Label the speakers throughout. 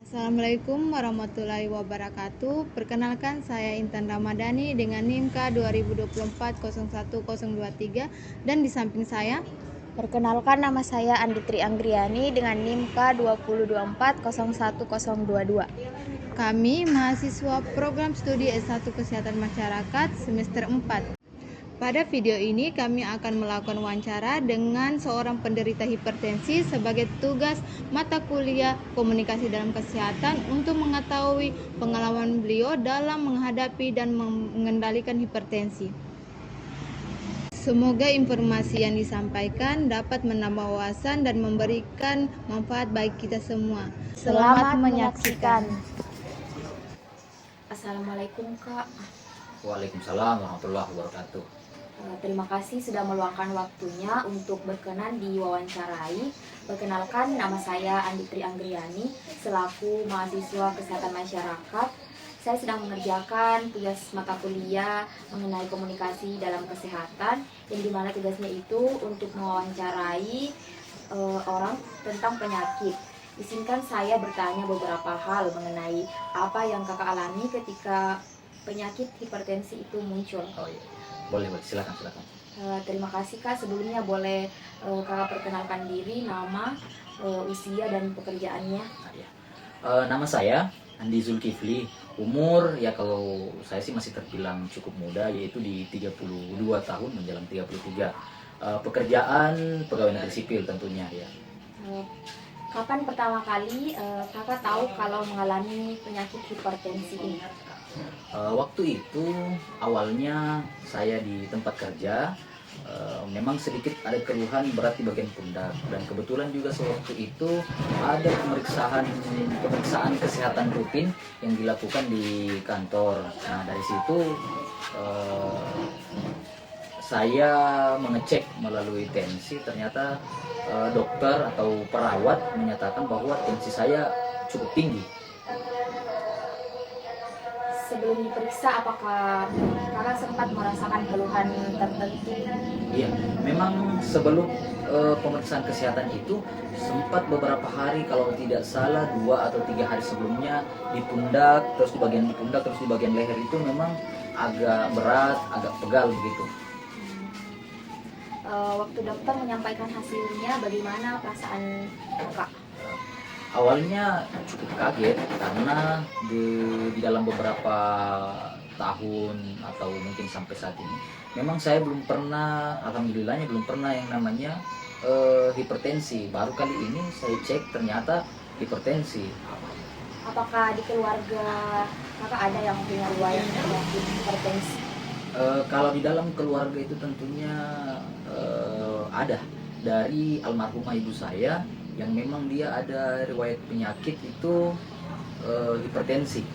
Speaker 1: Assalamualaikum warahmatullahi wabarakatuh. Perkenalkan, saya Intan Ramadhani dengan NIM K 2024 01 023 dan di samping saya
Speaker 2: Perkenalkan, nama saya Anditri Anggriani dengan NIM K 2024 01 022.
Speaker 1: kami mahasiswa program studi S1 Kesehatan Masyarakat semester 4. Pada video ini kami akan melakukan wawancara dengan seorang penderita hipertensi sebagai tugas mata kuliah komunikasi dalam kesehatan untuk mengetahui pengalaman beliau dalam menghadapi dan mengendalikan hipertensi. Semoga informasi yang disampaikan dapat menambah wawasan dan memberikan manfaat bagi kita semua.
Speaker 2: Selamat menyaksikan. Assalamualaikum Kak.
Speaker 3: Waalaikumsalam warahmatullahi wabarakatuh.
Speaker 2: Terima kasih sudah meluangkan waktunya untuk berkenan diwawancarai. Perkenalkan, nama saya Anditri Anggriani selaku mahasiswa kesehatan masyarakat. Saya sedang mengerjakan tugas mata kuliah mengenai komunikasi dalam kesehatan, yang dimana tugasnya itu untuk mewawancarai orang tentang penyakit. Izinkan saya bertanya beberapa hal mengenai apa yang kakak alami ketika penyakit hipertensi itu muncul.
Speaker 3: Oh iya, boleh silakan.
Speaker 2: Terima kasih Kak. Sebelumnya boleh kakak perkenalkan diri, nama, usia dan pekerjaannya.
Speaker 3: Nah, ya. Nama saya Andi Zulkifli. Umur ya kalau saya sih masih terbilang cukup muda, yaitu di 32 tahun menjelang 33. Pekerjaan pegawai negeri sipil tentunya ya.
Speaker 2: Kapan pertama kali kakak tahu kalau mengalami penyakit hipertensi ini?
Speaker 3: Waktu itu awalnya saya di tempat kerja memang sedikit ada keluhan berat di bagian pundak, dan kebetulan juga sewaktu itu ada pemeriksaan kesehatan rutin yang dilakukan di kantor. Nah dari situ saya mengecek melalui tensi, ternyata dokter atau perawat menyatakan bahwa tensi saya cukup tinggi.
Speaker 2: Sebelum diperiksa, apakah kakak sempat merasakan keluhan tertentu?
Speaker 3: Iya, memang sebelum pemeriksaan kesehatan itu sempat beberapa hari, kalau tidak salah 2 atau 3 hari sebelumnya, di pundak, terus di bagian pundak, terus di bagian leher itu memang agak berat, agak pegal begitu.
Speaker 2: Waktu dokter menyampaikan hasilnya, bagaimana perasaan kakak?
Speaker 3: Awalnya cukup kaget karena di dalam beberapa tahun atau mungkin sampai saat ini memang saya belum pernah, alhamdulillahnya belum pernah yang namanya hipertensi. Baru kali ini saya cek ternyata hipertensi.
Speaker 2: Apakah di keluarga kakak ada yang punya riwayat penyakit hipertensi?
Speaker 3: Kalau di dalam keluarga itu tentunya ada dari almarhumah ibu saya yang memang dia ada riwayat penyakit itu hipertensi.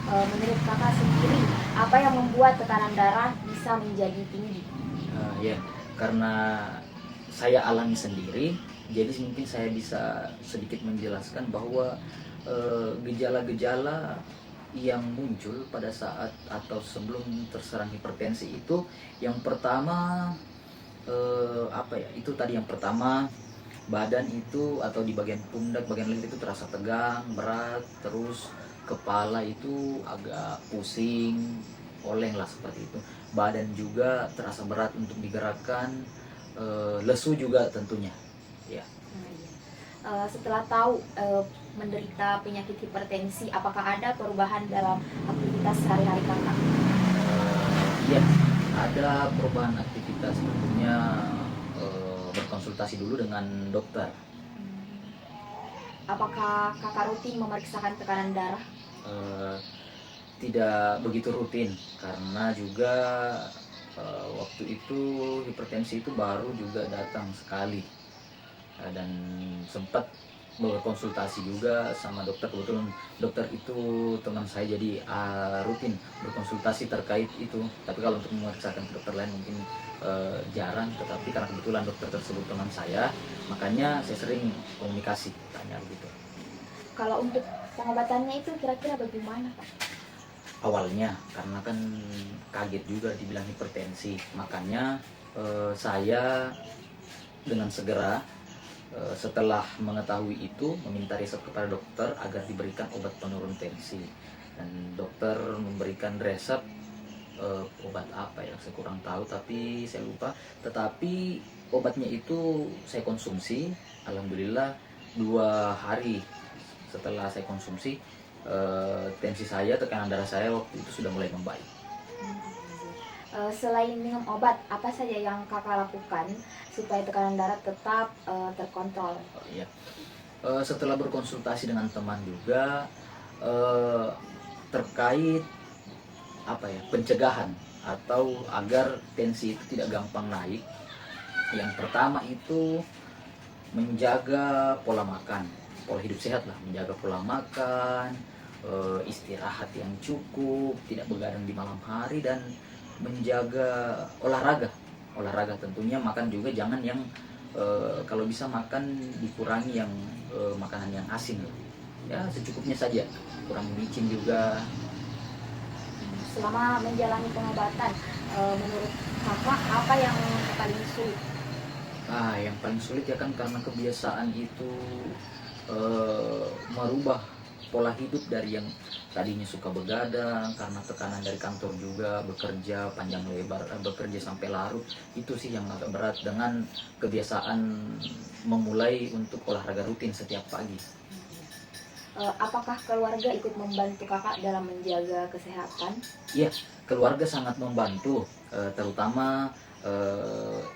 Speaker 2: Menurut kakak sendiri, apa yang membuat tekanan darah bisa menjadi tinggi?
Speaker 3: Ya, karena saya alami sendiri, jadi mungkin saya bisa sedikit menjelaskan bahwa gejala-gejala yang muncul pada saat atau sebelum terserang hipertensi itu, yang pertama itu tadi yang pertama, badan itu atau di bagian pundak, bagian leher itu terasa tegang, berat, terus kepala itu agak pusing, oleng lah seperti itu. Badan juga terasa berat untuk digerakkan, lesu juga tentunya. Ya.
Speaker 2: Setelah tahu menderita penyakit hipertensi, apakah ada perubahan dalam aktivitas sehari-hari kakak?
Speaker 3: Iya, ada perubahan aktivitas, tentunya berkonsultasi dulu dengan dokter.
Speaker 2: Apakah kakak rutin memeriksakan tekanan darah?
Speaker 3: Tidak begitu rutin karena juga waktu itu hipertensi itu baru juga datang sekali, dan sempat berkonsultasi juga sama dokter. Kebetulan dokter itu teman saya, jadi rutin berkonsultasi terkait itu. Tapi kalau untuk memeriksakan ke dokter lain mungkin jarang, tetapi karena kebetulan dokter tersebut teman saya, makanya saya sering komunikasi, tanya begitu.
Speaker 2: Kalau untuk pengobatannya itu kira-kira bagaimana Pak?
Speaker 3: Awalnya karena kan kaget juga dibilang hipertensi, makanya saya dengan segera Setelah mengetahui itu, meminta resep kepada dokter agar diberikan obat penurun tensi, dan dokter memberikan resep obat apa ya, saya kurang tahu tapi saya lupa. Tetapi obatnya itu saya konsumsi, alhamdulillah 2 hari setelah saya konsumsi, tensi saya, tekanan darah saya waktu itu sudah mulai membaik.
Speaker 2: Selain minum obat, apa saja yang kakak lakukan supaya tekanan darah tetap terkontrol?
Speaker 3: Oh, iya. Setelah berkonsultasi dengan teman juga terkait apa ya, pencegahan atau agar tensi itu tidak gampang naik. Yang pertama itu menjaga pola makan, pola hidup sehat lah, menjaga pola makan, istirahat yang cukup, tidak begadang di malam hari, dan menjaga olahraga tentunya. Makan juga jangan yang kalau bisa makan dikurangi yang makanan yang asin ya, secukupnya saja, kurang micin juga.
Speaker 2: Selama menjalani pengobatan, menurut kakak apa yang paling sulit?
Speaker 3: Yang paling sulit ya kan, karena kebiasaan itu merubah pola hidup dari yang tadinya suka begadang karena tekanan dari kantor juga, bekerja panjang lebar, bekerja sampai larut. Itu sih yang agak berat, dengan kebiasaan memulai untuk olahraga rutin setiap pagi.
Speaker 2: Apakah keluarga ikut membantu kakak dalam menjaga kesehatan?
Speaker 3: Iya, keluarga sangat membantu, terutama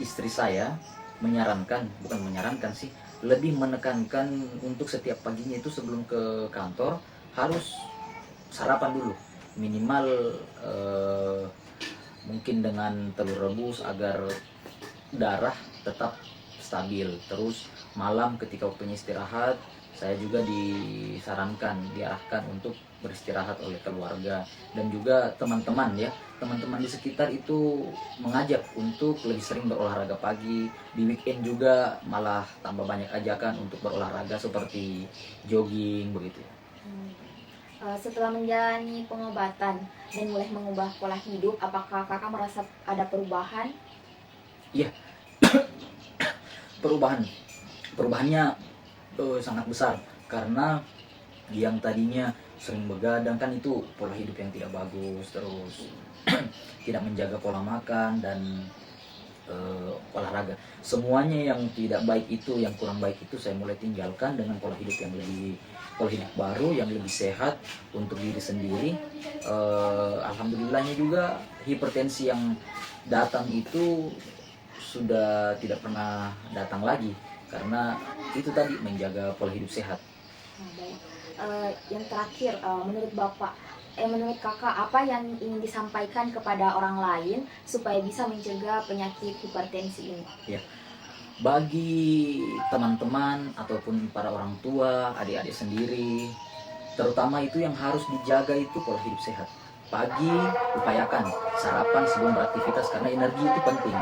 Speaker 3: istri saya bukan menyarankan sih, lebih menekankan untuk setiap paginya itu sebelum ke kantor harus sarapan dulu, minimal mungkin dengan telur rebus agar darah tetap stabil. Terus malam ketika waktunya istirahat, saya juga diarahkan untuk beristirahat oleh keluarga, dan juga teman-teman di sekitar itu mengajak untuk lebih sering berolahraga pagi. Di weekend juga malah tambah banyak ajakan untuk berolahraga seperti jogging begitu.
Speaker 2: Setelah menjalani pengobatan dan mulai mengubah pola hidup, apakah kakak merasa ada perubahan?
Speaker 3: Iya, perubahannya sangat besar, karena yang tadinya sering begadang kan itu pola hidup yang tidak bagus, terus tidak menjaga pola makan dan olahraga. Semuanya yang tidak baik itu, yang kurang baik itu saya mulai tinggalkan dengan pola hidup baru yang lebih sehat untuk diri sendiri. Alhamdulillahnya juga hipertensi yang datang itu sudah tidak pernah datang lagi, karena itu tadi, menjaga pola hidup sehat.
Speaker 2: Baik. Yang terakhir, menurut kakak, apa yang ingin disampaikan kepada orang lain supaya bisa mencegah penyakit hipertensi ini?
Speaker 3: Ya, bagi teman-teman ataupun para orang tua, adik-adik sendiri, terutama itu yang harus dijaga itu pola hidup sehat. Pagi upayakan sarapan sebelum beraktivitas, karena energi itu penting.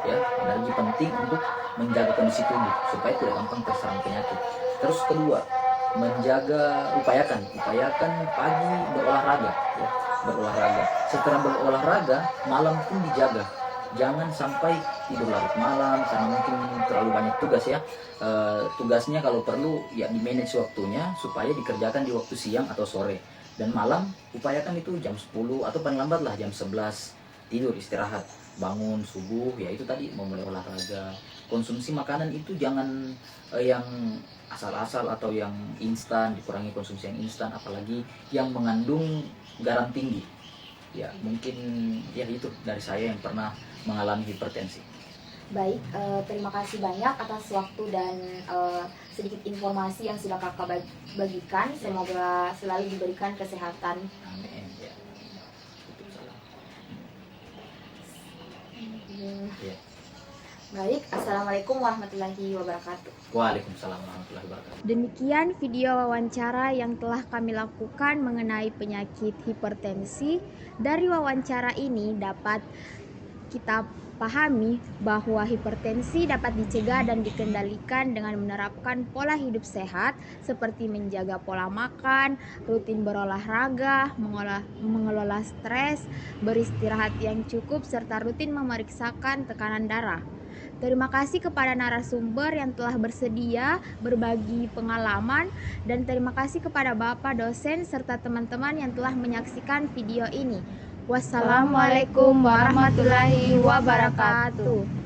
Speaker 3: Ya, energi penting untuk menjaga kondisi tubuh supaya tidak gampang terserang penyakit. Terus kedua, upayakan pagi berolahraga ya, setelah berolahraga malam pun dijaga, jangan sampai tidur larut malam karena mungkin terlalu banyak tugas ya. Tugasnya kalau perlu ya di manage waktunya supaya dikerjakan di waktu siang atau sore, dan malam upayakan itu jam 10 atau paling lambat lah jam 11 tidur, istirahat, bangun subuh ya, itu tadi memulai olahraga. Konsumsi makanan itu jangan yang asal-asal atau yang instan, dikurangi konsumsi yang instan, apalagi yang mengandung garam tinggi ya. Mungkin ya itu dari saya yang pernah mengalami hipertensi.
Speaker 2: Baik, terima kasih banyak atas waktu dan sedikit informasi yang sudah kakak bagikan. Semoga selalu diberikan kesehatan.
Speaker 3: Amin ya. Ya.
Speaker 2: Baik, assalamualaikum warahmatullahi wabarakatuh.
Speaker 3: Waalaikumsalam warahmatullahi wabarakatuh.
Speaker 1: Demikian video wawancara yang telah kami lakukan mengenai penyakit hipertensi. Dari wawancara ini dapat kita pahami bahwa hipertensi dapat dicegah dan dikendalikan dengan menerapkan pola hidup sehat seperti menjaga pola makan, rutin berolahraga, mengelola stres, beristirahat yang cukup, serta rutin memeriksakan tekanan darah.
Speaker 4: Terima kasih kepada narasumber yang telah bersedia berbagi pengalaman, dan terima kasih kepada Bapak dosen serta teman-teman yang telah menyaksikan video ini. Wassalamualaikum warahmatullahi wabarakatuh.